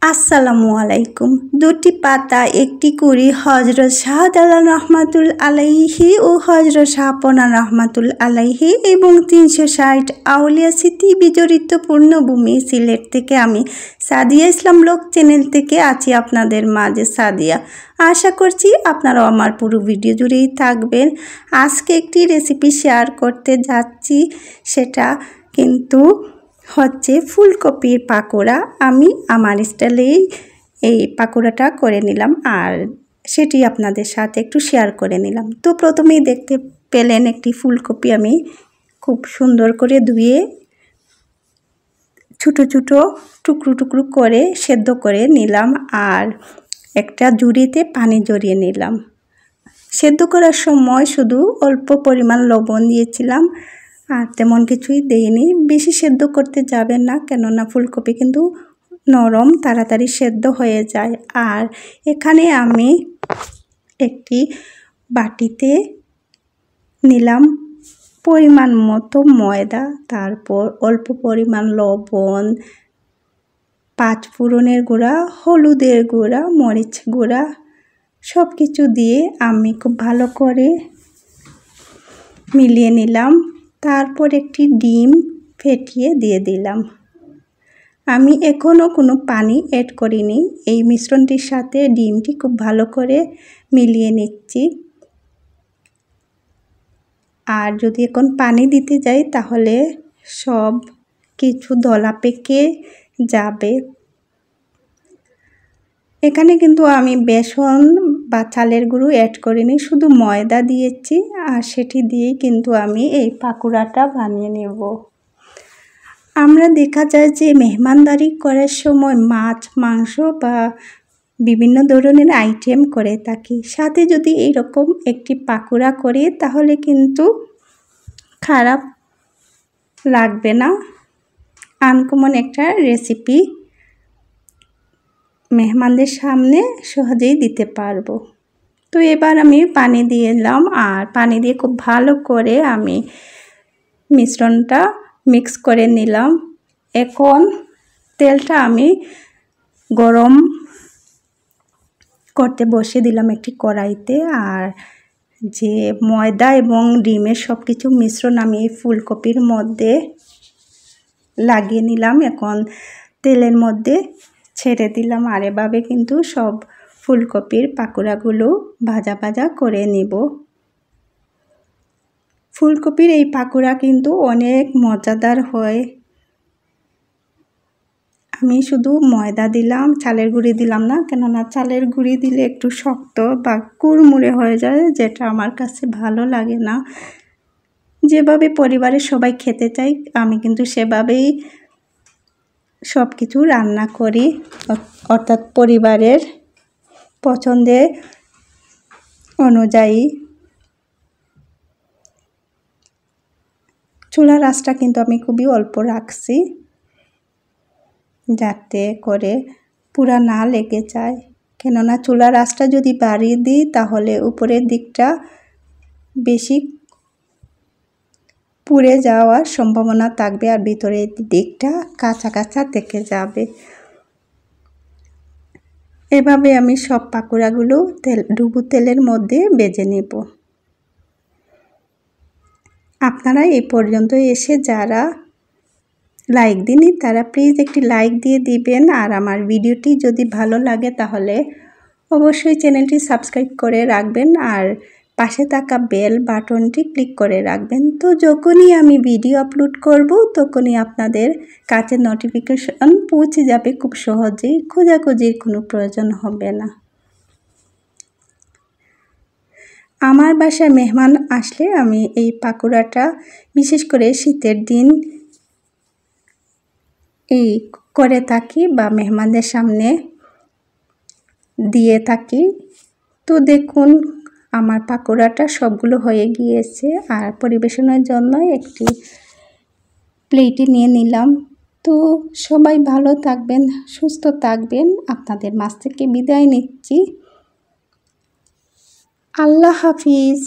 আসসালামু আলাইকুম। দুটি পাতা একটি কুড়ি হজরত শাহজালাল রহমাতুল আলাইহি ও হজরত শাহপনান রহমাতুল আলাইহি এবং 360 আউলিয়া স্মৃতি বিজড়িত পূর্ণভূমি সিলেট থেকে আমি সাদিয়া ইসলাম ব্লগ চ্যানেল থেকে আছি আপনাদের মাঝে। সাদিয়া, আশা করছি আপনারাও আমার পুরো ভিডিও জুড়েই থাকবেন। আজকে একটি রেসিপি শেয়ার করতে যাচ্ছি, সেটা কিন্তু হচ্ছে ফুলকপির পাকোড়া। আমি আমার স্টাইলেই এই পাকোড়াটা করে নিলাম আর সেটি আপনাদের সাথে একটু শেয়ার করে নিলাম। তো প্রথমেই দেখতে পেলেন একটি ফুলকপি আমি খুব সুন্দর করে ধুয়ে ছোটো ছোটো টুকরো টুকরো করে সেদ্ধ করে নিলাম আর একটা ঝুড়িতে পানি জড়িয়ে নিলাম। সেদ্ধ করার সময় শুধু অল্প পরিমাণ লবণ দিয়েছিলাম আর তেমন কিছুই দেইনি। বেশি সেদ্ধ করতে যাবেন না, কেননা ফুলকপি কিন্তু নরম, তাড়াতাড়ি সেদ্ধ হয়ে যায়। আর এখানে আমি একটি বাটিতে নিলাম পরিমাণ মতো ময়দা, তারপর অল্প পরিমাণ লবণ, 5 ফোড়নের গুঁড়া, হলুদের গুঁড়া, মরিচ গুঁড়া সব কিছু দিয়ে আমি খুব ভালো করে মিলিয়ে নিলাম। তারপর একটি ডিম ফেটিয়ে দিয়ে দিলাম। আমি এখনও কোনো পানি অ্যাড করিনি। এই মিশ্রণটির সাথে ডিমটি খুব ভালো করে মিলিয়ে নিচ্ছি। আর যদি এখন পানি দিতে যাই তাহলে সব কিছু দলা পেকে যাবে। এখানে কিন্তু আমি বেসন বা চালের গুঁড়ো অ্যাড করিনি, শুধু ময়দা দিয়েছি আর সেটি দিয়েই কিন্তু আমি এই পাকোড়াটা বানিয়ে নেব। আমরা দেখা যায় যে মেহমানদারি করার সময় মাছ, মাংস বা বিভিন্ন ধরনের আইটেম করে থাকি, সাথে যদি এইরকম একটি পাকোড়া করি তাহলে কিন্তু খারাপ লাগবে না। আনকমন একটা রেসিপি মেহমানদের সামনে সহজেই দিতে পারবো। তো এবার আমি পানি দিয়ে দিলাম আর পানি দিয়ে খুব ভালো করে আমি মিশ্রণটা মিক্স করে নিলাম। এখন তেলটা আমি গরম করতে বসিয়ে দিলাম একটি কড়াইতে। আর যে ময়দা এবং ডিমের সব কিছু মিশ্রণ আমি এই ফুলকপির মধ্যে লাগিয়ে নিলাম। এখন তেলের মধ্যে ছেড়ে দিলাম আর এভাবে কিন্তু সব ফুলকপির পাকোড়াগুলো ভাজা ভাজা করে নিব। ফুলকপির এই পাকোড়া কিন্তু অনেক মজাদার হয়। আমি শুধু ময়দা দিলাম, চালের গুঁড়ি দিলাম না, কেননা চালের গুঁড়ি দিলে একটু শক্ত বা কুড়মুড়ে হয়ে যায়, যেটা আমার কাছে ভালো লাগে না। যেভাবে পরিবারের সবাই খেতে চাই আমি কিন্তু সেভাবেই সব কিছু রান্না করি, অর্থাৎ পরিবারের পছন্দের অনুযায়ী। চুলার আঁচটা কিন্তু আমি খুবই অল্প রাখছি, যাতে করে পুরা না লেগে যায়। কেননা চুলার আঁচটা যদি বাড়িয়ে দিই তাহলে উপরের দিকটা বেশি পুড়ে যাওয়ার সম্ভাবনা থাকবে আর ভিতরের দিকটা কাঁচা কাঁচা থেকে যাবে। এভাবে আমি সব পাকোড়াগুলো ডুবো তেলের মধ্যে ভেজে নেব। আপনারা এই পর্যন্ত এসে যারা লাইক দিনই তারা প্লিজ একটি লাইক দিয়ে দিবেন। আর আমার ভিডিওটি যদি ভালো লাগে তাহলে অবশ্যই চ্যানেলটি সাবস্ক্রাইব করে রাখবেন আর পাশে থাকা বেল বাটনটি ক্লিক করে রাখবেন। তো যখনই আমি ভিডিও আপলোড করব তখনই আপনাদের কাছে নোটিফিকেশন পৌঁছে যাবে খুব সহজেই, খোঁজাখুঁজির কোনো প্রয়োজন হবে না। আমার বাসায় মেহমান আসলে আমি এই পাকোড়াটা বিশেষ করে শীতের দিন এই করে থাকি বা মেহমানদের সামনে দিয়ে থাকি। তো দেখুন আমার পাকোড়াটা সবগুলো হয়ে গিয়েছে আর পরিবেশনের জন্য একটি প্লেটে নিয়ে নিলাম। তো সবাই ভালো থাকবেন, সুস্থ থাকবেন। আপনাদের মাঝ থেকে বিদায় নিচ্ছি। আল্লাহ হাফিজ।